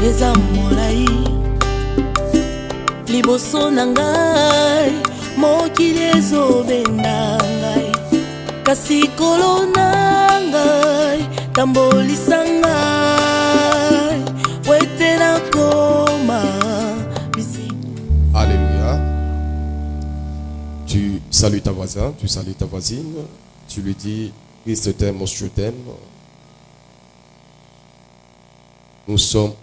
eza molai liboso na ngai mokili ezobenda ngai kasi kolo na ngai tambolisa ngai wete nakoma bisi. Alléluia. Tu salues ta voisin, tu salues ta voisine, tu lui dis Christ t'aime, je t'aime. Nous sommes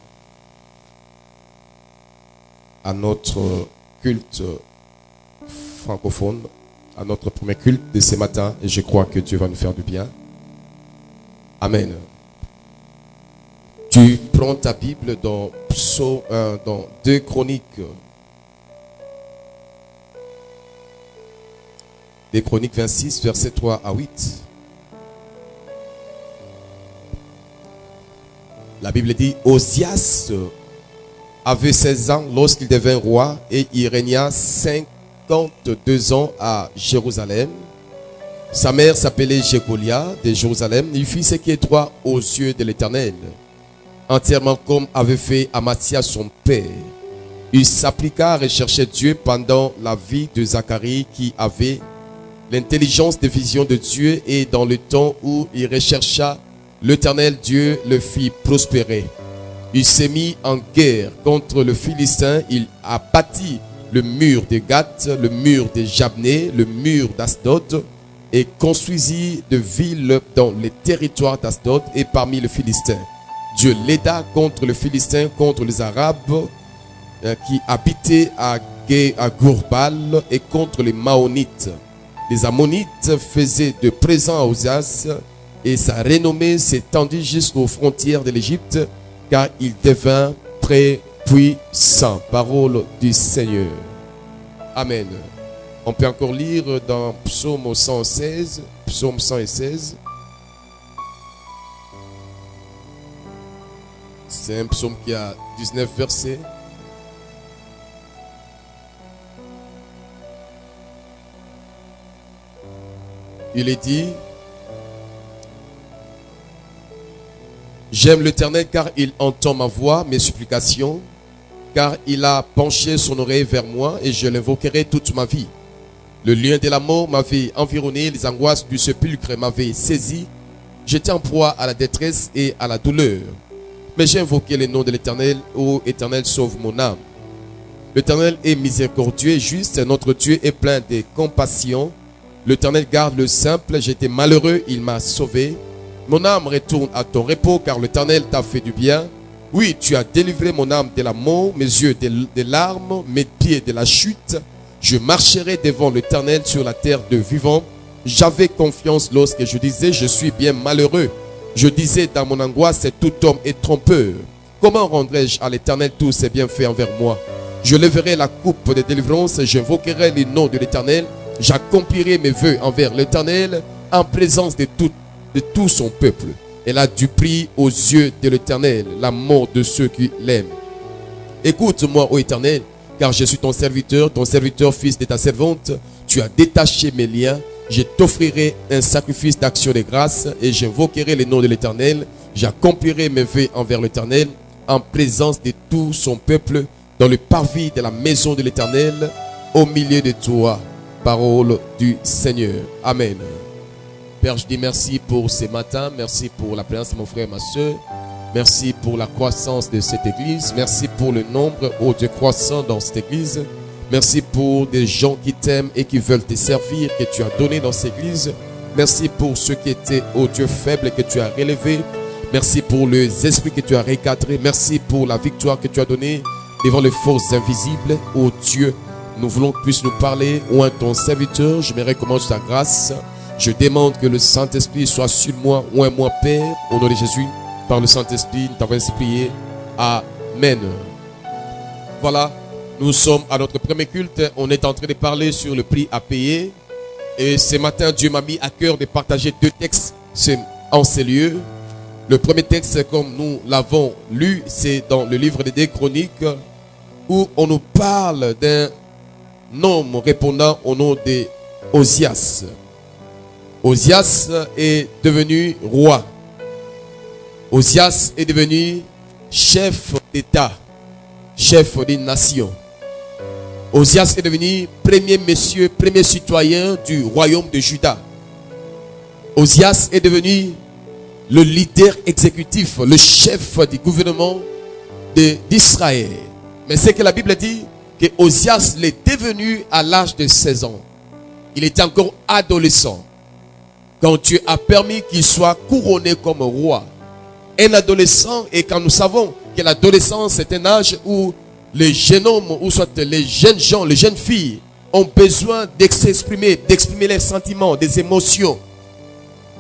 à notre culte francophone, à notre premier culte de ce matin, et je crois que Dieu va nous faire du bien. Amen. Tu prends ta Bible dans Psaume 1, dans 2 Chroniques. 2 Chroniques 26, versets 3 à 8. La Bible dit, Osias avait 16 ans lorsqu'il devint roi et il régna 52 ans à Jérusalem. Sa mère s'appelait Jécolia de Jérusalem. Il fit ce qui est droit aux yeux de l'Éternel, entièrement comme avait fait Amathia son père. Il s'appliqua à rechercher Dieu pendant la vie de Zacharie qui avait l'intelligence des visions de Dieu, et dans le temps où il rechercha l'Éternel, Dieu le fit prospérer. Il s'est mis en guerre contre le Philistin. Il a bâti le mur de Gath, le mur de Jabné, le mur d'Asdod, et construisit de villes dans les territoires d'Asdod et parmi les Philistins. Dieu l'aida contre le Philistin, contre les Arabes qui habitaient à Gourbal, et contre les Maonites. Les Ammonites faisaient de présents à Osias, et sa renommée s'étendit jusqu'aux frontières de l'Égypte, car il devint très puissant. Parole du Seigneur. Amen. On peut encore lire dans Psaume 116, Psaume 116. C'est un psaume qui a 19 versets. Il est dit, j'aime l'Éternel car il entend ma voix, mes supplications, car il a penché son oreille vers moi et je l'invoquerai toute ma vie. Le lion de la mort m'avait environné, les angoisses du sépulcre m'avaient saisi. J'étais en proie à la détresse et à la douleur. Mais j'ai invoqué le nom de l'Éternel. Ô Éternel, sauve mon âme. L'Éternel est miséricordieux et juste, notre Dieu est plein de compassion. L'Éternel garde le simple, j'étais malheureux, il m'a sauvé. Mon âme retourne à ton repos, car l'Éternel t'a fait du bien. Oui, tu as délivré mon âme de la mort, mes yeux des larmes, mes pieds de la chute. Je marcherai devant l'Éternel sur la terre de vivants. J'avais confiance lorsque je disais, je suis bien malheureux. Je disais dans mon angoisse, tout homme est trompeur. Comment rendrai-je à l'Éternel tous ses bienfaits envers moi? Je lèverai la coupe de délivrance, j'invoquerai le nom de l'Éternel. J'accomplirai mes vœux envers l'Éternel en présence de tout son peuple. Elle a du prix aux yeux de l'Éternel, la mort de ceux qui l'aiment. Écoute-moi, ô Éternel, car je suis ton serviteur, fils de ta servante. Tu as détaché mes liens. Je t'offrirai un sacrifice d'action de grâce et j'invoquerai le nom de l'Éternel. J'accomplirai mes vœux envers l'Éternel en présence de tout son peuple, dans le parvis de la maison de l'Éternel, au milieu de toi. Parole du Seigneur. Amen. Père, je dis merci pour ce matin. Merci pour la présence de mon frère et ma soeur. Merci pour la croissance de cette église. Merci pour le nombre, ô Dieu, croissant dans cette église. Merci pour des gens qui t'aiment et qui veulent te servir, que tu as donné dans cette église. Merci pour ceux qui étaient, ô Dieu, faibles, que tu as relevés. Merci pour les esprits que tu as recadrés. Merci pour la victoire que tu as donnée devant les forces invisibles. Ô Dieu, nous voulons que tu puisses nous parler. Ou un ton serviteur, je me recommande ta grâce. Je demande que le Saint-Esprit soit sur moi, ou un moi Père, au nom de Jésus, par le Saint-Esprit, nous t'avons ainsi prié. Amen. Voilà, nous sommes à notre premier culte. On est en train de parler sur le prix à payer. Et ce matin, Dieu m'a mis à cœur de partager 2 textes en ces lieux. Le premier texte, comme nous l'avons lu, c'est dans le livre des 2 Chroniques, où on nous parle d'un homme répondant au nom de Osias. Osias est devenu roi. Osias est devenu chef d'État, chef d'une nation. Osias est devenu premier monsieur, premier citoyen du royaume de Juda. Osias est devenu le leader exécutif, le chef du gouvernement d'Israël. Mais c'est que la Bible dit que Osias l'est devenu à l'âge de 16 ans. Il était encore adolescent quand Dieu a permis qu'il soit couronné comme roi. Un adolescent, et quand nous savons que l'adolescence est un âge où les jeunes hommes, ou soit les jeunes gens, les jeunes filles ont besoin d'exprimer leurs sentiments, des émotions.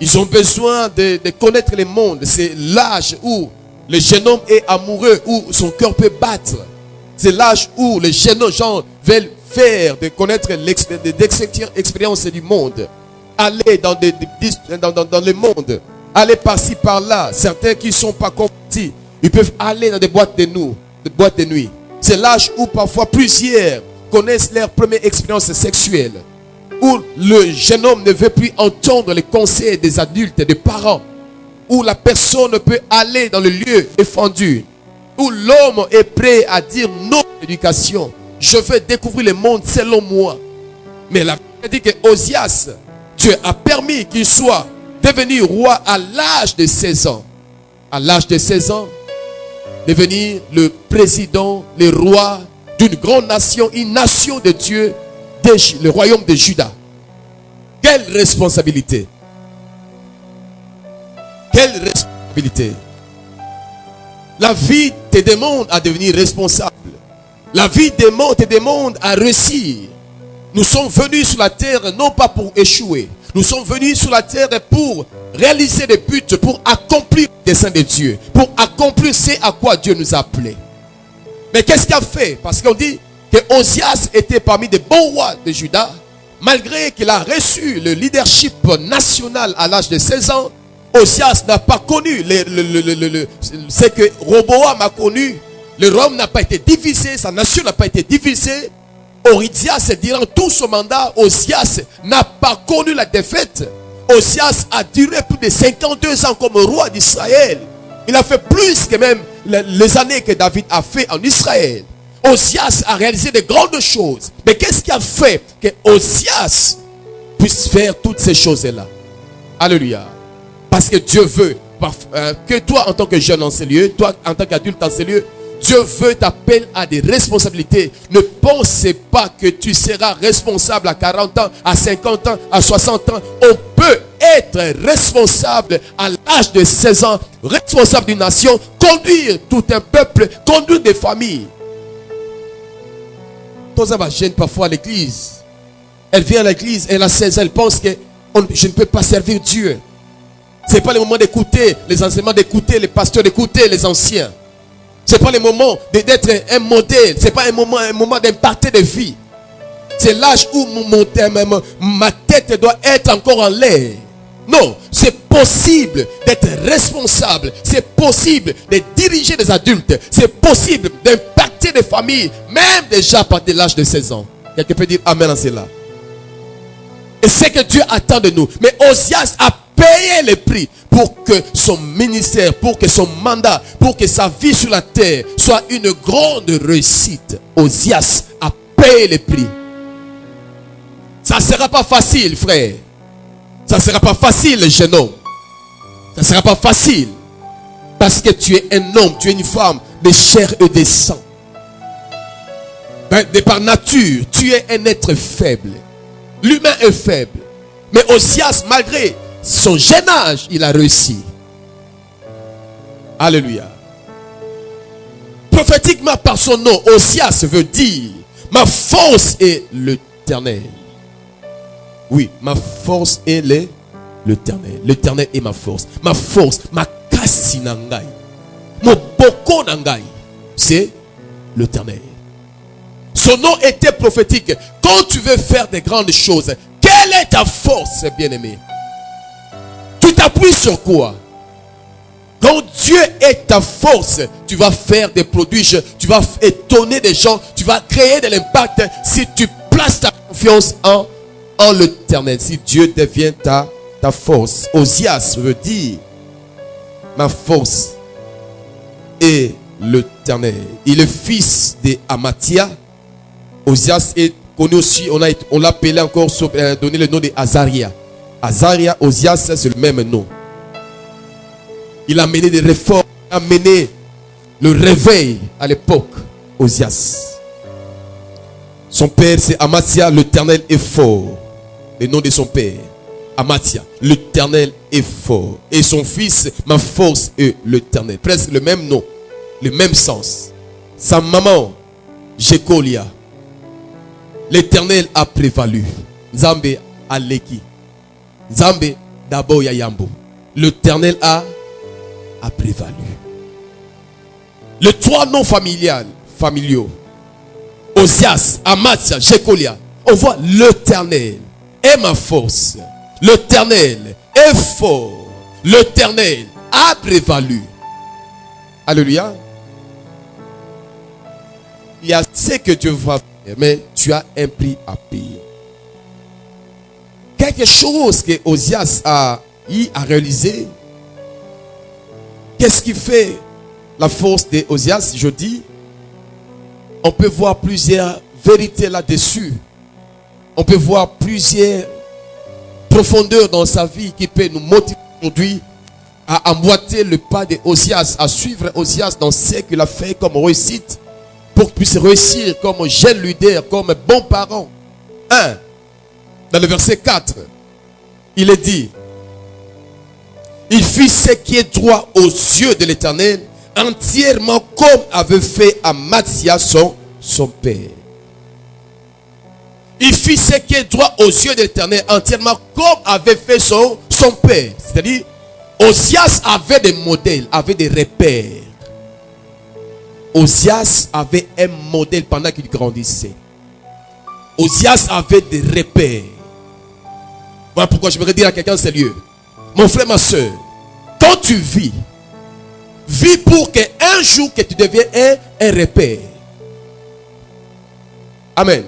Ils ont besoin de connaître le monde. C'est l'âge où le jeune homme est amoureux, où son cœur peut battre. C'est l'âge où les jeunes gens veulent faire, de connaître l'expérience du monde. Aller dans le monde. Aller par-ci, par-là. Certains qui ne sont pas convertis, ils peuvent aller dans des boîtes de nuit. C'est l'âge où parfois plusieurs connaissent leur première expérience sexuelle. Où le jeune homme ne veut plus entendre les conseils des adultes, des parents. Où la personne peut aller dans le lieu défendu. Où l'homme est prêt à dire non à l'éducation. Je veux découvrir le monde selon moi. Mais la Bible dit que Osias, Dieu a permis qu'il soit devenu roi à l'âge de 16 ans. À l'âge de 16 ans, devenir le président, le roi d'une grande nation, une nation de Dieu, le royaume de Juda. Quelle responsabilité! Quelle responsabilité! La vie te demande à devenir responsable. La vie te demande à réussir. Nous sommes venus sur la terre non pas pour échouer. Nous sommes venus sur la terre pour réaliser des buts, pour accomplir le dessein de Dieu, pour accomplir ce à quoi Dieu nous a appelés. Mais qu'est-ce qu'il a fait? Parce qu'on dit que Osias était parmi des bons rois de Juda, malgré qu'il a reçu le leadership national à l'âge de 16 ans. Osias n'a pas connu ce que Roboam a connu. Le royaume n'a pas été divisé, sa nation n'a pas été divisée. Oridias, durant tout son mandat, Osias n'a pas connu la défaite. Osias a duré plus de 52 ans comme roi d'Israël. Il a fait plus que même les années que David a fait en Israël. Osias a réalisé de grandes choses. Mais qu'est-ce qui a fait que Osias puisse faire toutes ces choses-là? Alléluia. Parce que Dieu veut que toi, en tant que jeune en ces lieux, toi, en tant qu'adulte en ces lieux, Dieu veut t'appeler à des responsabilités. Ne pensez pas que tu seras responsable à 40 ans, à 50 ans, à 60 ans. On peut être responsable à l'âge de 16 ans, responsable d'une nation, conduire tout un peuple, conduire des familles. Toi, ma gêne parfois à l'église. Elle vient à l'église, elle a 16 ans, elle pense que je ne peux pas servir Dieu. Ce n'est pas le moment d'écouter les enseignements, d'écouter les pasteurs, d'écouter les anciens. Ce n'est pas le moment d'être un modèle. Ce n'est pas un moment d'impacter de vie. C'est l'âge où ma tête doit être encore en l'air. Non, c'est possible d'être responsable. C'est possible de diriger des adultes. C'est possible d'impacter des familles, même déjà à partir de l'âge de 16 ans. Quelqu'un peut dire amen à cela. Et c'est que Dieu attend de nous. Mais Osias a payé le prix pour que son ministère, pour que son mandat, pour que sa vie sur la terre soit une grande réussite. Osias a payé le prix. Ça ne sera pas facile, frère. Ça ne sera pas facile, jeune homme. Ça ne sera pas facile. Parce que tu es un homme, tu es une femme de chair et de sang. De par nature, tu es un être faible. L'humain est faible. Mais Osias, malgré son jeune âge, il a réussi. Alléluia. Prophétiquement par son nom, Osias veut dire ma force est l'Éternel. Oui, ma force est l'Éternel. L'Éternel est ma force. Ma force, ma kasi nangai. Mon boko nangai, c'est l'Éternel. Son nom était prophétique. Quand tu veux faire des grandes choses, quelle est ta force, bien-aimé? Tu t'appuies sur quoi? Quand Dieu est ta force, tu vas faire des prodiges, tu vas étonner des gens, tu vas créer de l'impact si tu places ta confiance en l'Éternel. Si Dieu devient ta force. Osias veut dire ma force est l'Éternel. Il est fils de Amathia. Osias est connu aussi, on l'a appelé encore, donné le nom de Azaria. Azaria, Osias, c'est le même nom. Il a mené des réformes, il a mené le réveil à l'époque, Osias. Son père, c'est Amathia, l'Éternel est fort. Le nom de son père, Amathia, l'Éternel est fort. Et son fils, ma force est l'Éternel. Presque le même nom, le même sens. Sa maman, Jekolia, l'Éternel a prévalu. Nzambe Aleki. Nzambe Dabo Yayambo. L'Éternel a prévalu. Les trois noms familiaux. Osias, Amathia, Jekolia. On voit l'Éternel est ma force. L'Éternel est fort. L'Éternel a prévalu. Alléluia. Il y a ce que Dieu va faire, mais tu as un prix à payer. Quelque chose que Osias a réalisé. Qu'est-ce qui fait la force de Osias? Je dis, on peut voir plusieurs vérités là-dessus. On peut voir plusieurs profondeurs dans sa vie qui peut nous motiver aujourd'hui à emboîter le pas de Osias, à suivre Osias dans ce qu'il a fait comme réussite pour qu'il puisse réussir comme jeune leader, comme bon parent. 1. Dans le verset 4, il est dit, il fit ce qui est droit aux yeux de l'Éternel, entièrement comme avait fait Amathia son père. Il fit ce qui est droit aux yeux de l'Éternel, entièrement comme avait fait son père. C'est-à-dire, Osias avait des modèles, avait des repères. Osias avait un modèle pendant qu'il grandissait. Osias avait des repères. Voilà pourquoi je voudrais dire à quelqu'un, c'est lieu. Mon frère, ma soeur, quand tu vis pour qu'un jour que tu deviennes un repère. Amen.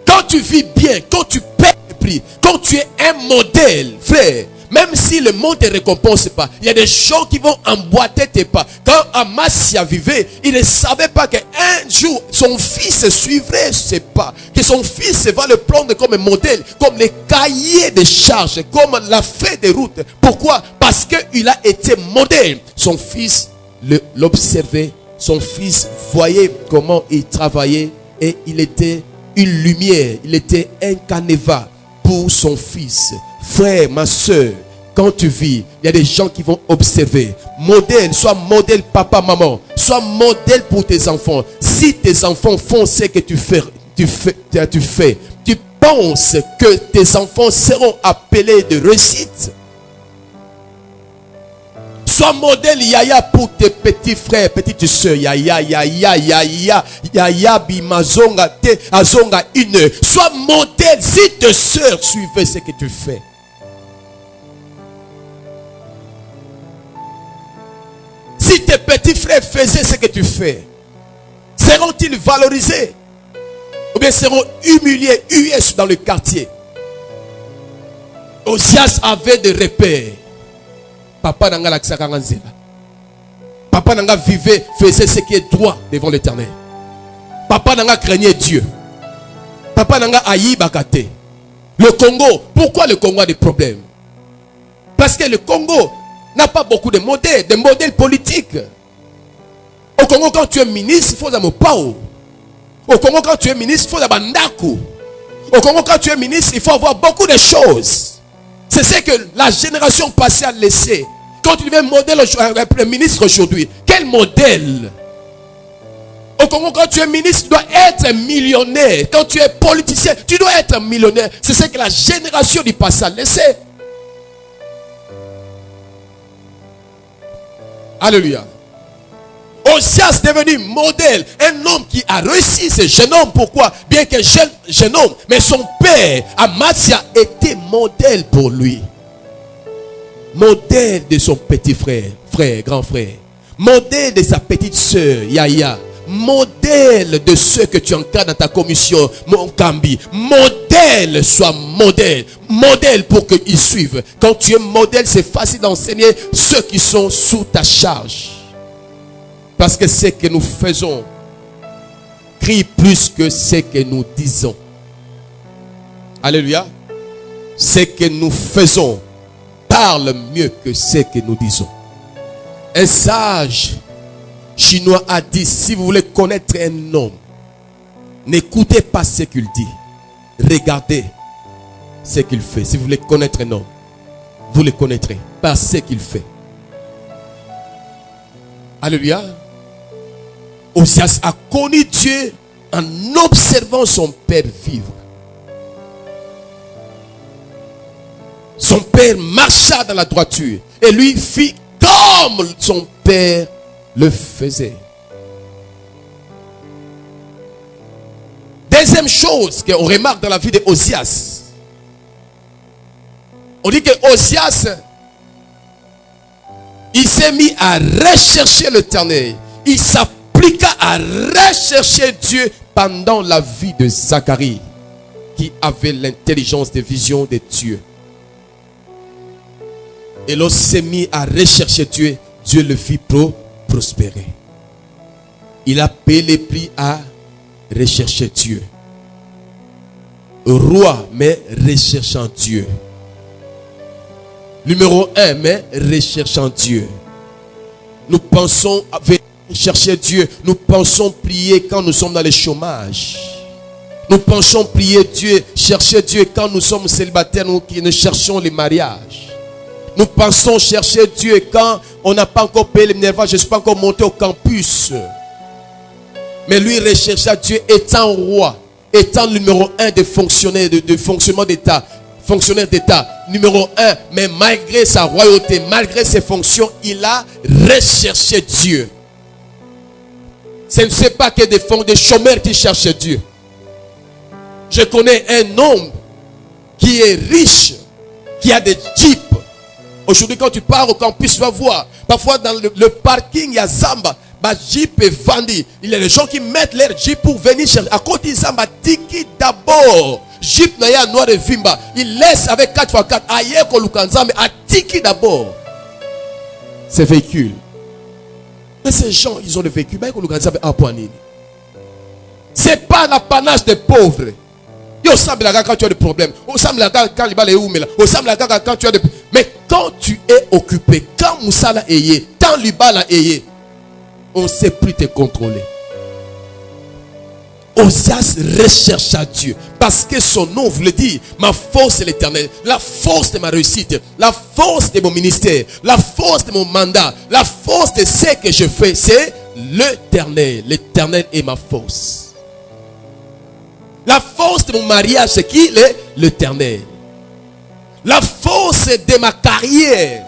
Quand tu vis bien, quand tu paies le prix, quand tu es un modèle, frère, même si le monde ne te récompense pas, il y a des gens qui vont emboîter tes pas. Quand Amathia vivait, il ne savait pas qu'un jour, son fils suivrait ses pas. Que son fils va le prendre comme modèle, comme les cahiers de charges, comme la feuille de route. Pourquoi? Parce qu'il a été modèle. Son fils l'observait, son fils voyait comment il travaillait et il était une lumière, il était un canevas pour son fils. Frère, ma soeur, quand tu vis, il y a des gens qui vont observer. Modèle, soit modèle papa, maman, soit modèle pour tes enfants. Si tes enfants font ce que tu fais, tu penses que tes enfants seront appelés de réussite. Sois modèle Yaya pour tes petits frères, petites soeurs. Yaya bimazonga te azonga une. Sois modèle si tes soeurs suivent ce que tu fais. Si tes petits frères faisaient ce que tu fais, seront-ils valorisés? Ou bien seront humiliés, US dans le quartier? Osias avait des repères. Papa Nanga laksaka nzela. Papa Nanga vivait, faisait ce qui est droit devant l'Éternel. Papa Nanga craignait Dieu. Papa Nanga aïe bakate. Le Congo, pourquoi le Congo a des problèmes? Parce que le Congo n'a pas beaucoup de modèles politiques. Au Congo, quand tu es ministre, il faut un pao. Au Congo, quand tu es ministre, il faut un bandaku. Au Congo, quand tu es ministre, il faut avoir beaucoup de choses. C'est ce que la génération passée a laissé. Quand tu deviens modèle, un ministre aujourd'hui, quel modèle? Au Congo, quand tu es ministre, tu dois être millionnaire. Quand tu es politicien, tu dois être millionnaire. C'est ce que la génération du passé a laissé. Alléluia. Osias est devenu modèle, un homme qui a réussi, ce jeune homme. Pourquoi? Bien que jeune homme, mais son père, Amathia, était modèle pour lui. Modèle de son petit frère, grand frère. Modèle de sa petite soeur, Yaya. Modèle de ceux que tu encadres dans ta commission, mon Kambi. Modèle, sois modèle. Modèle pour qu'ils suivent. Quand tu es modèle, c'est facile d'enseigner ceux qui sont sous ta charge. Parce que ce que nous faisons crie plus que ce que nous disons. Alléluia. Ce que nous faisons parle mieux que ce que nous disons. Un sage chinois a dit, si vous voulez connaître un homme, n'écoutez pas ce qu'il dit. Regardez ce qu'il fait. Si vous voulez connaître un homme, vous le connaîtrez par ce qu'il fait. Alléluia. Osias a connu Dieu en observant son père vivre. Son père marcha dans la droiture et lui fit comme son père le faisait. Deuxième chose qu'on remarque dans la vie de Osias, on dit que Osias, il s'est mis à rechercher l'Éternel. Il s'appliqua à rechercher Dieu pendant la vie de Zacharie, qui avait l'intelligence des visions de Dieu. Et lorsqu'il s'est mis à rechercher Dieu, Dieu le fit prospérer. Il a payé les prix à rechercher Dieu. Roi, mais recherchant Dieu. Numéro 1, mais recherchant Dieu. Nous pensons chercher Dieu. Nous pensons prier quand nous sommes dans le chômage. Nous pensons prier Dieu, chercher Dieu quand nous sommes célibataires, nous qui ne cherchons le mariage. Nous pensons chercher Dieu quand on n'a pas encore payé le minerval, je ne suis pas encore monté au campus. Mais lui rechercha Dieu étant roi, étant numéro 1 des fonctionnaires, de fonctionnement d'État, fonctionnaire d'État, numéro 1. Mais malgré sa royauté, malgré ses fonctions, il a recherché Dieu. Ce ne sont pas que des chômeurs qui cherchent Dieu. Je connais un homme qui est riche, qui a des jeeps. Aujourd'hui, quand tu pars au campus, tu vas voir. Parfois, dans le parking, il y a Zamba. Bah, Jeep est vendu. Il y a des gens qui mettent leur Jeep pour venir chercher. À côté de Zamba, Tiki d'abord. Jeep n'a noir de Vimba. Il laisse avec 4x4. Ailleurs qu'on mais à Tiki d'abord. Ces véhicules. Mais ces gens, ils ont des véhicules. C'est pas l'apanage des pauvres. Yo semble quand tu as des problèmes. Au semble quand il va les oumer là. Au semble quand tu as des. Mais quand tu es occupé, quand Moussa l'a ayé, quand Liba l'a ayé, on ne sait plus te contrôler. Osias rechercha Dieu parce que son nom voulait dire ma force est l'Éternel, la force de ma réussite, la force de mon ministère, la force de mon mandat, la force de ce que je fais, c'est l'Éternel. L'Éternel est ma force. La force de mon mariage, c'est qui? L'Éternel. La force de ma carrière,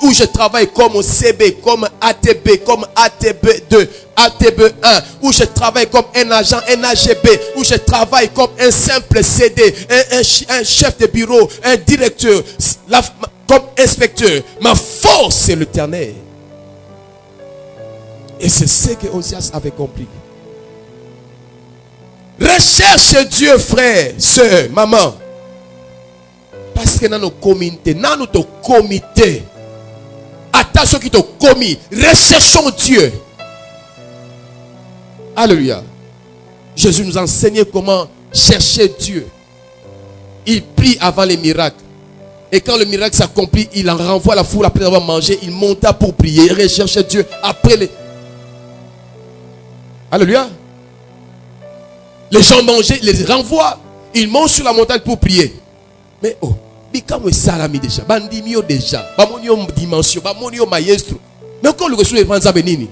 où je travaille comme CB, comme ATB, comme ATB2, ATB1, où je travaille comme un agent, un AGB, où je travaille comme un simple CD, un chef de bureau, un directeur, comme inspecteur. Ma force, c'est l'Éternel. Et c'est ce que Osias avait compris. Recherche Dieu, frère, soeur, maman. Parce que dans nos communautés, dans notre comité, attention qui t'ont commis, recherchons Dieu. Alléluia. Jésus nous enseignait comment chercher Dieu. Il prie avant les miracles. Et quand le miracle s'accomplit, il en renvoie la foule après avoir mangé. Il monta pour prier. Il recherchait Dieu après les... Alléluia. Les gens mangeaient, ils les renvoient. Ils montent sur la montagne pour prier. Mais oh, comme salami déjà, bandimio déjà, bamonio dimension, bamonio maestro. Mais quand le reçu est vendu,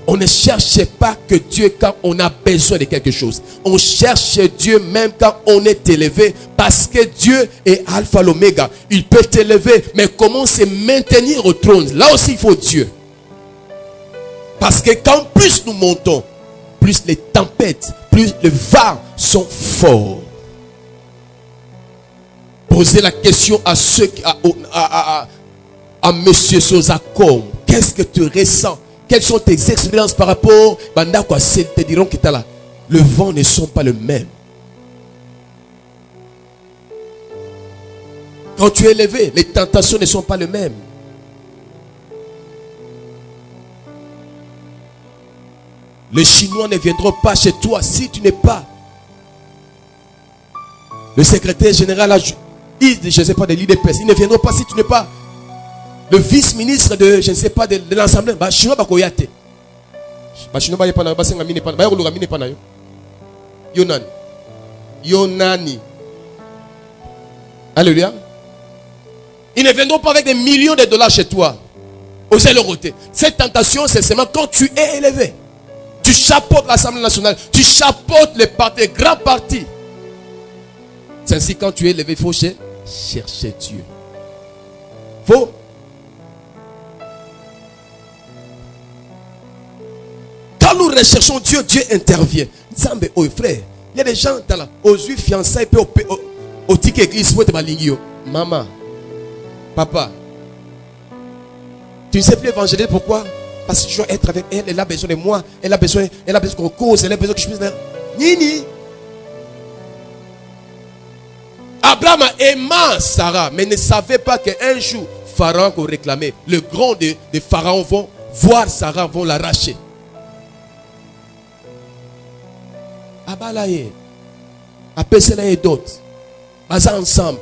on ne cherche pas que Dieu quand on a besoin de quelque chose. On cherche Dieu même quand on est élevé, parce que Dieu est alpha l'oméga. Il peut t'élever, mais comment se maintenir au trône? Là aussi il faut Dieu. Parce que quand plus nous montons, plus les tempêtes, plus les vents sont forts. Posez la question à ceux à monsieur Sozacom. Qu'est-ce que tu ressens? Quelles sont tes expériences par rapport à te diront que là. Le vent ne sont pas le même. Quand tu es élevé, les tentations ne sont pas les mêmes. Les Chinois ne viendront pas chez toi si tu n'es pas le secrétaire général, je ne sais pas, de l'IDPS. Ils ne viendront pas si tu n'es pas le vice-ministre de, je ne sais pas, de l'Assemblée. Chinois bakoyate. Chinois ba yepana, ba senga mine pana, ba yoluga mine pana yo. Yonani. Alléluia. Ils ne viendront pas avec des millions de dollars chez toi. Osez le côté. Cette tentation, c'est seulement quand tu es élevé. Tu chapeautes l'Assemblée nationale. Tu chapeautes les partis, les grands partis. C'est ainsi quand tu es élevé, il faut chercher Dieu. Faut. Quand nous recherchons Dieu, Dieu intervient. Zambe, oh frère, il y a des gens dans la, aux juifs fiançailles, au ticket église, maman, papa, tu ne sais plus évangéliser, pourquoi? Parce que je dois être avec elle, elle a besoin de moi, elle a besoin qu'on cause, elle a besoin que je puisse dire. Nini. Abraham aima Sarah, mais ne savait pas qu'un jour, Pharaon qu'on réclamait, le grand des pharaons vont voir Sarah, vont l'arracher. Abalaye, Apesela et d'autres, baza ensemble.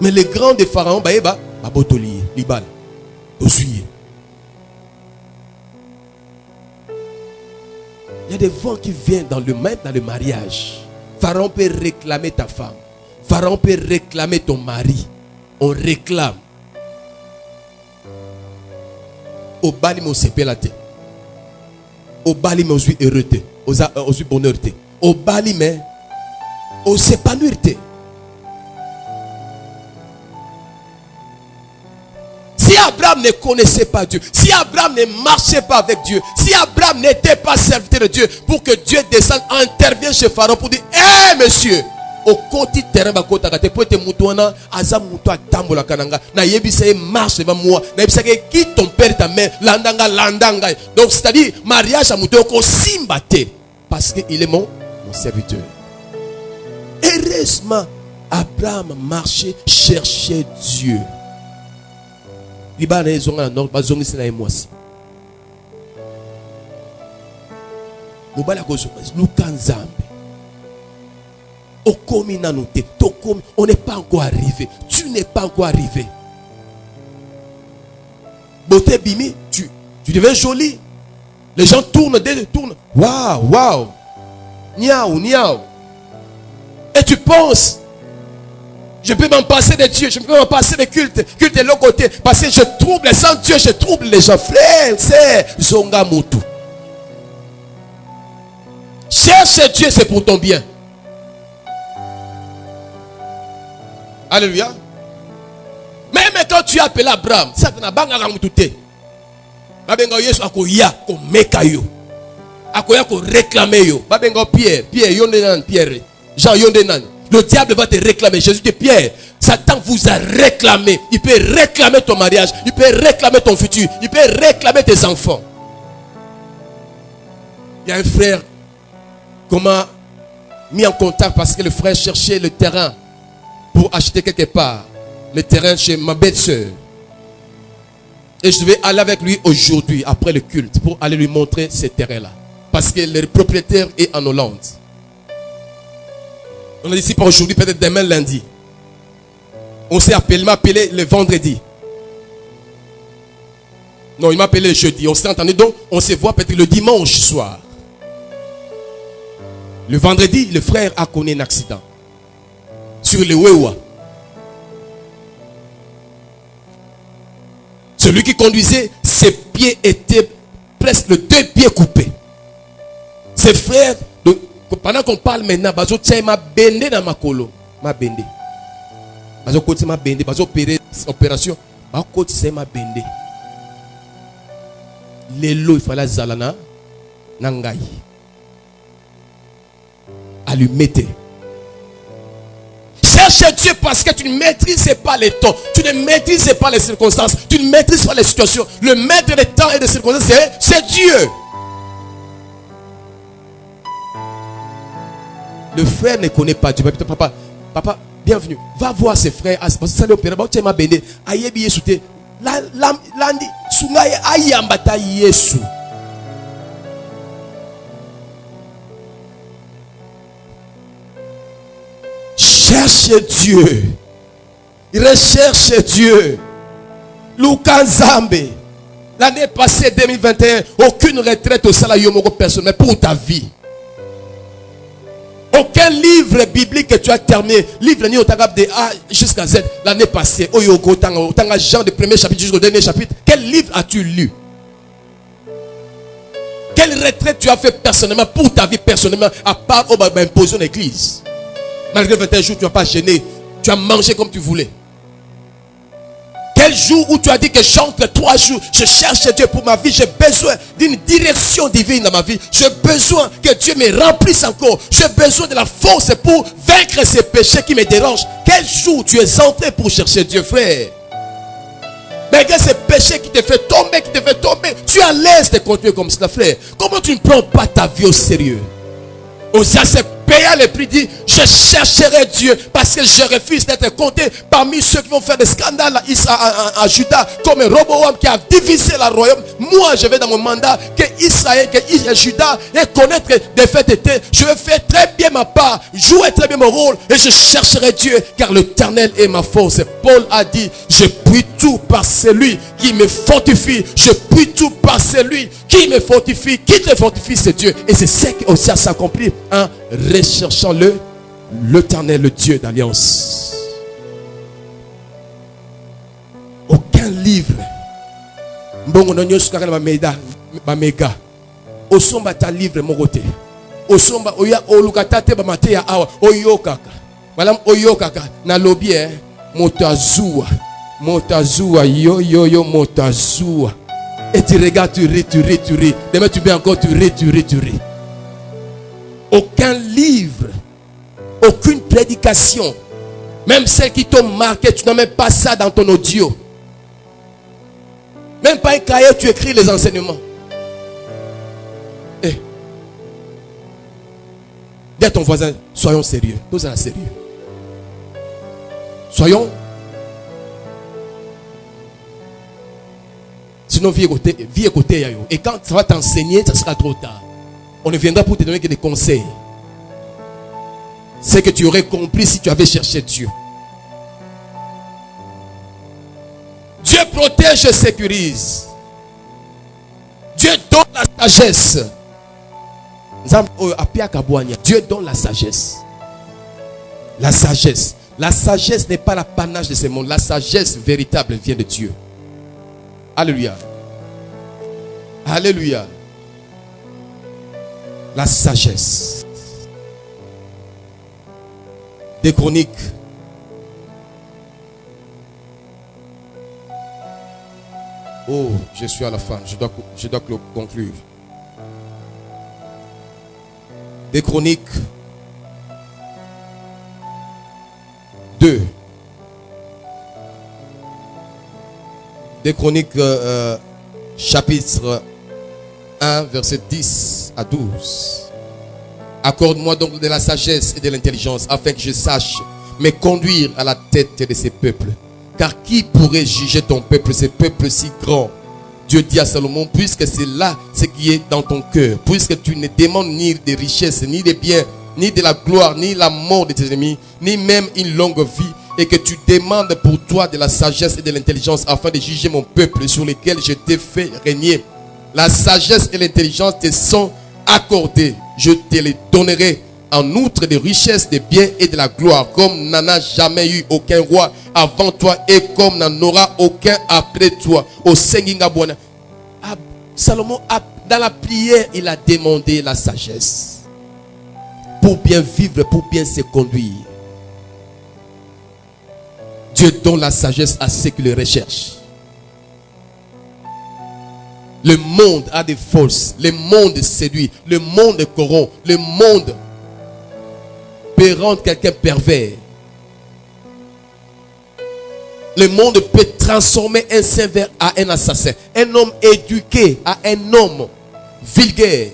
Mais le grand des pharaons, baeba, abotoli, libal, osuye. Il y a des vents qui viennent dans le mariage. Pharaon peut réclamer ta femme. Pharaon peut réclamer ton mari. On réclame. Au bali mo sepelate. Au bali mo suis heureux. Au suis bonheur. Au bali mais au s'épanouir. Si Abraham ne connaissait pas Dieu, si Abraham ne marchait pas avec Dieu, si Abraham n'était pas serviteur de Dieu, pour que Dieu descende, intervienne chez Pharaon pour dire, hé monsieur, au côté terrain bakota kate pour te mutuana aza mutu atambola kananga na yebisa marche devant moi na yebisa qui ton père ta mère landanga. Donc c'est-à-dire mariage à mutu ko simbate parce que il est mon serviteur. Heureusement Abraham marchait, cherchait Dieu. Libana ezonga na bazongi sina moi si. Mobala ko lukanzambe. On n'est pas encore arrivé. Tu n'es pas encore arrivé. Beauté bimi, tu deviens joli. Les gens tournent. Waouh. Niaou. Et tu penses, je peux m'en passer de Dieu, je peux m'en passer de culte de l'autre côté. Parce que je trouble, sans Dieu, je trouble les gens. Frère, c'est Zonga Moutou. Cherche Dieu, c'est pour ton bien. Alléluia. Même quand tu appelles Abraham, ça n'a pas de babenga Yesu akoya ko meka yo. Akoya ko réclamer yo. Babenga Pierre yondenan Pierre. Jean yondenan. Le diable va te réclamer. Jésus dit Pierre, Satan vous a réclamé. Il peut réclamer ton mariage, il peut réclamer ton futur, il peut réclamer tes enfants. Il y a un frère qu'on m'a mis en contact parce que le frère cherchait le terrain pour acheter quelque part le terrain chez ma belle-sœur. Et je devais aller avec lui aujourd'hui, après le culte, pour aller lui montrer ce terrain-là. Parce que le propriétaire est en Hollande. On a dit ici pour aujourd'hui, peut-être demain lundi. On s'est appelé, il m'a appelé le vendredi. Non, il m'a appelé le jeudi. On s'est entendu, donc on se voit peut-être le dimanche soir. Le vendredi, le frère a connu un accident. Sur le Wewa. Celui qui conduisait, ses pieds étaient presque 2 pieds coupés. Ses frères, pendant qu'on parle maintenant, bazo tient ma bende dans ma colo. Ma bende. Bazo côté ma bende, bazo opérer opération. Ba côté c'est ma bende. Lelo il fallait zalana nangai. Allumete. Cherche Dieu parce que tu ne maîtrises pas les temps. Tu ne maîtrises pas les circonstances. Tu ne maîtrises pas les situations. Le maître des temps et des circonstances, c'est Dieu. Le frère ne connaît pas Dieu. Papa, bienvenue. Va voir ses frères. Ça l'opéra. Tu m'as béni. Ayebi Yesu te. Landi. Sungaye ayambata Yesu. Recherche Dieu. Recherche Dieu. Lukanzambe. L'année passée, 2021, aucune retraite au salaire yomoko personnel pour ta vie. Aucun livre biblique que tu as terminé, livre ni au tagab de A jusqu'à Z, l'année passée, Oyoko, Tanga Jean, du premier chapitre jusqu'au dernier chapitre, quel livre as-tu lu? Quelle retraite tu as fait personnellement pour ta vie personnellement, à part imposer l'église? Malgré 21 jours, tu n'as pas gêné, tu as mangé comme tu voulais. Quel jour où tu as dit que chante 3 jours, je cherche Dieu pour ma vie, j'ai besoin d'une direction divine dans ma vie, j'ai besoin que Dieu me remplisse encore, j'ai besoin de la force pour vaincre ces péchés qui me dérangent. Quel jour tu es entré pour chercher Dieu, frère? Malgré ces péchés qui te fait tomber, tu es à l'aise de continuer comme cela, frère. Comment tu ne prends pas ta vie au sérieux? Osea s'est payé le prix, dit, je chercherai Dieu parce que je refuse d'être compté parmi ceux qui vont faire des scandales à Juda, comme Roboam qui a divisé le royaume. Moi, je vais dans mon mandat que Israël, que Juda et connaître des faits d'été. Je vais faire très bien ma part, jouer très bien mon rôle et je chercherai Dieu car l'Éternel est ma force. Paul a dit, je puis tout par celui qui me fortifie. Je puis tout par celui qui me fortifie. Qui te fortifie, c'est Dieu. Et c'est ce qui aussi s'accomplit en recherchant l'Éternel, le Dieu d'alliance. Aucun livre. Bon, on a un méga. Osomba ta livre mon côté. Osomba oya olukatate ba mateya awa oyokaka. Madame oyokaka na lobby motazua. Motazua yo motazua. Et tu regardes, tu ris. Demain tu viens encore, tu ris. Aucun livre, aucune prédication, même celle qui t'ont marqué, tu n'as même pas ça dans ton audio. Même pas un cahier, tu écris les enseignements. Dis à ton voisin, soyons sérieux. Tous à la sérieux. Soyons. Sinon, vie écoutée. Et quand ça va t'enseigner, ça sera trop tard. On ne viendra pour te donner que des conseils. C'est que tu aurais compris si tu avais cherché Dieu. Dieu protège et sécurise. Dieu donne la sagesse. Dieu donne la sagesse. La sagesse. La sagesse n'est pas l'apanage de ce monde. La sagesse véritable vient de Dieu. Alléluia. Alléluia. La sagesse. Des Chroniques. Oh, je suis à la fin. Je dois conclure. Des Chroniques 2. Des Chroniques chapitre 1 verset 10 à 12. Accorde-moi donc de la sagesse et de l'intelligence afin que je sache me conduire à la tête de ces peuples. Car qui pourrait juger ton peuple, ces peuples si grands? Dieu dit à Salomon, puisque c'est là ce qui est dans ton cœur, puisque tu ne demandes ni des richesses, ni des biens, ni de la gloire, ni la mort de tes ennemis, ni même une longue vie, et que tu demandes pour toi de la sagesse et de l'intelligence afin de juger mon peuple sur lequel je t'ai fait régner. La sagesse et l'intelligence te sont accordées. Je te les donnerai en outre des richesses, des biens et de la gloire, comme n'en a jamais eu aucun roi avant toi et comme n'en aura aucun après toi. Au Sengingabouana. Salomon, dans la prière, il a demandé la sagesse pour bien vivre, pour bien se conduire. Dieu donne la sagesse à ceux qui le recherchent. Le monde a des forces, le monde séduit, le monde corrompt, le monde peut rendre quelqu'un pervers. Le monde peut transformer un saint à un assassin, un homme éduqué à un homme vulgaire,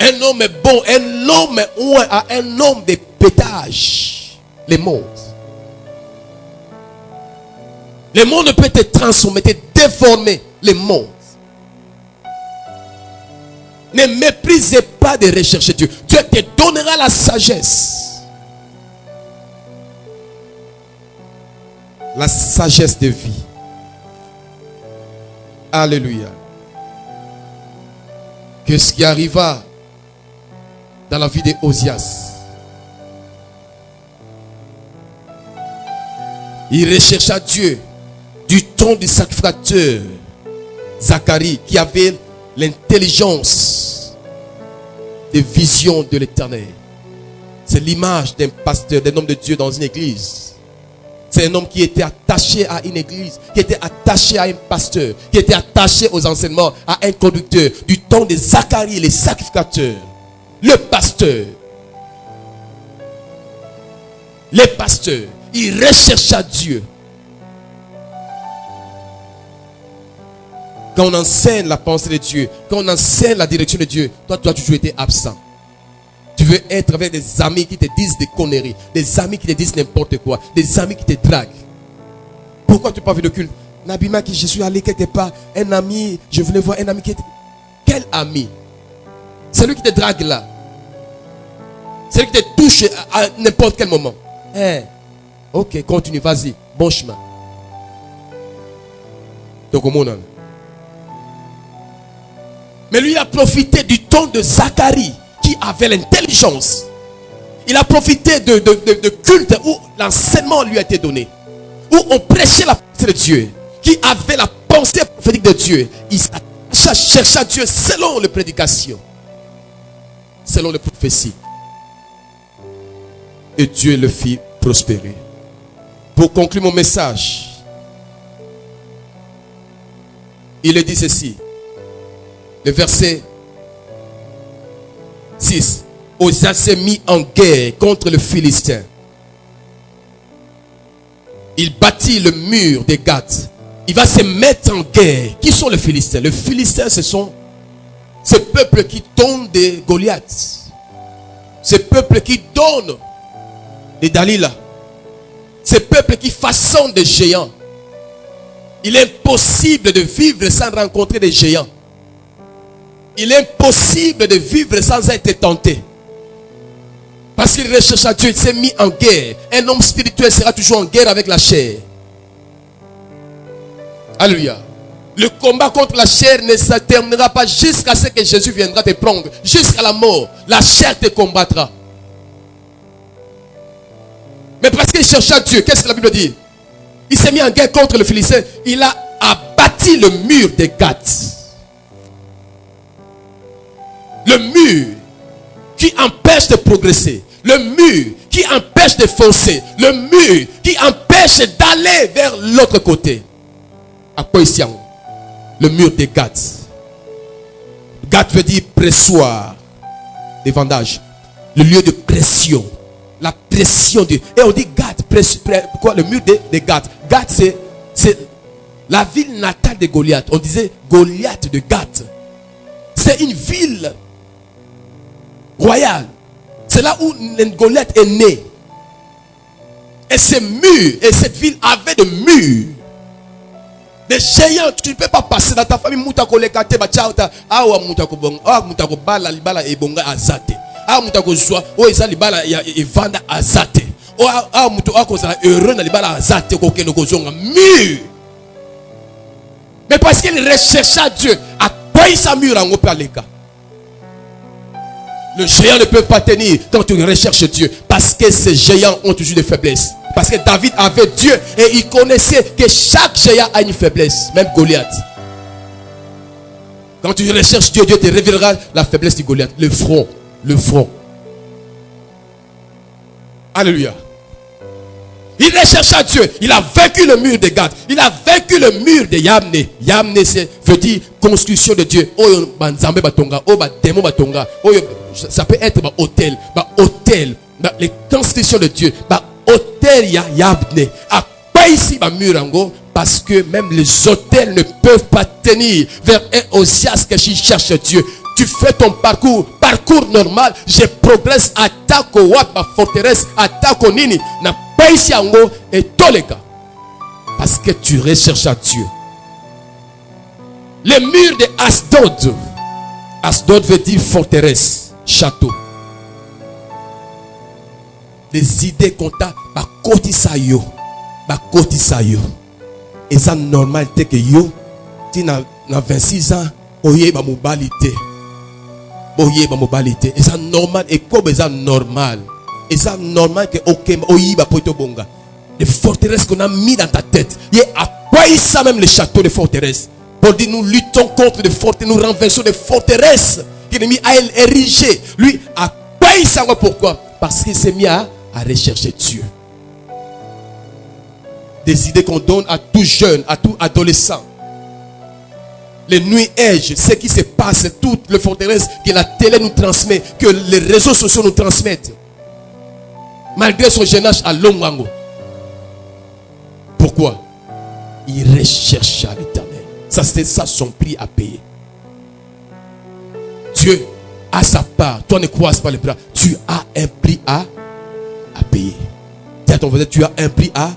un homme bon, un homme ouin à un homme de pétage. Le monde peut te transformer, te déformer. Le monde. Ne méprisez pas de rechercher Dieu. Dieu te donnera la sagesse. La sagesse de vie. Alléluia. Qu'est-ce qui arriva dans la vie de Osias? Il rechercha Dieu du temps du sacrificateur Zacharie, qui avait l'intelligence des visions de l'Éternel. C'est l'image d'un pasteur, d'un homme de Dieu dans une église. C'est un homme qui était attaché à une église, qui était attaché à un pasteur, qui était attaché aux enseignements, à un conducteur. Du temps de Zacharie, les sacrificateurs, le pasteur, les pasteurs, il rechercha Dieu. Quand on enseigne la pensée de Dieu, quand on enseigne la direction de Dieu, toi, tu as toujours été absent. Tu veux être avec des amis qui te disent des conneries, des amis qui te disent n'importe quoi, des amis qui te draguent. Pourquoi tu n'as pas vu le culte? Nabima, qui je suis allé quelque part, un ami, je voulais voir un ami qui était... Quel ami? C'est lui qui te drague là. C'est lui qui te touche à n'importe quel moment. Ok, continue, vas-y, bon chemin. Donc au monde. Mais lui, il a profité du temps de Zacharie, qui avait l'intelligence. Il a profité de culte où l'enseignement lui a été donné, où on prêchait la pensée de Dieu, qui avait la pensée prophétique de Dieu. Il chercha Dieu selon les prédications, selon les prophéties. Et Dieu le fit prospérer. Pour conclure mon message, il est dit ceci. Le verset 6. Osias s'est mis en guerre contre le Philistin. Il bâtit le mur de Gath. Il va se mettre en guerre. Qui sont les Philistins? Les Philistins, ce sont ces peuples qui donnent des Goliaths. Ces peuples qui donnent des Dalila. Ces peuples qui façonnent des géants. Il est impossible de vivre sans rencontrer des géants. Il est impossible de vivre sans être tenté. Parce qu'il recherche à Dieu, il s'est mis en guerre. Un homme spirituel sera toujours en guerre avec la chair. Alléluia. Le combat contre la chair ne se terminera pas jusqu'à ce que Jésus viendra te prendre. Jusqu'à la mort, la chair te combattra. Mais parce qu'il cherche à Dieu, qu'est-ce que la Bible dit? Il s'est mis en guerre contre le Philistin. Il a abattu le mur de Gath. Le mur qui empêche de progresser. Le mur qui empêche de foncer. Le mur qui empêche d'aller vers l'autre côté. À quoi ici? Le mur de Gath. Gath veut dire pressoir. Des vendages. Le lieu de pression. La pression de... Et on dit Gath. Quoi? Le mur de Gath. Gath, c'est la ville natale de Goliath. On disait Goliath de Gath. C'est une ville royal. C'est là où Goliath est né. Et ces murs, et cette ville avait des murs. Des géants, tu ne peux pas passer dans ta famille. Mais parce qu'il rechercha Dieu, à quoi il s'amuse en Opaleka? Le géant ne peut pas tenir quand tu recherches Dieu. Parce que ces géants ont toujours des faiblesses. Parce que David avait Dieu et il connaissait que chaque géant a une faiblesse. Même Goliath. Quand tu recherches Dieu, Dieu te révélera la faiblesse de Goliath. Le front. Le front. Alléluia. Il rechercha Dieu. Il a vaincu le mur de Gath. Il a vaincu le mur de Yamne. Yamne veut dire construction de Dieu. Ça peut être hôtel. Hôtel. Les constructions de Dieu. Hôtel Yamne. À quoi ici Murango? Parce que même les hôtels ne peuvent pas tenir vers un Osias que je cherche Dieu. Tu fais ton parcours normal. Je progresse. Attaque au Wap, ma forteresse. Attaque au Nini. Na pas ici en haut et tous les cas. Parce que tu recherches à Dieu. Les murs de Asdod. Asdod veut dire forteresse, château. Les idées qu'on t'a, bakotisayo. Et ça normal que yo, tu na 26 ans, oye ba mobilité. Et ça normal, et comme ça normal. Et ça normal que ok, oye ba poto bonga. Les forteresses qu'on a mis dans ta tête, il a quoi ça même les châteaux de forteresses. Pour dire nous luttons contre les forteresses, nous renversons les forteresses que l'ennemi a érigées. Lui a quoi ça pourquoi? Parce qu'il s'est mis à rechercher Dieu. Des idées qu'on donne à tout jeune, à tout adolescent. Les nuages, ce qui se passe, toutes les forteresses que la télé nous transmet, que les réseaux sociaux nous transmettent. Malgré son jeune âge à Longango. Pourquoi? Il recherche à l'Éternel. Ça, c'est ça son prix à payer. Dieu a sa part. Toi ne croise pas les bras. Tu as un prix à payer. Dis à ton voisin, tu as un prix à.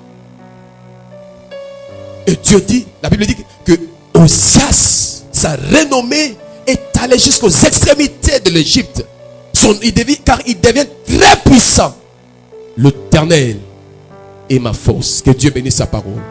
Et Dieu dit, la Bible dit que Osias, sa renommée est allée jusqu'aux extrémités de l'Égypte. Car il devient très puissant. L'Éternel est ma force. Que Dieu bénisse sa parole.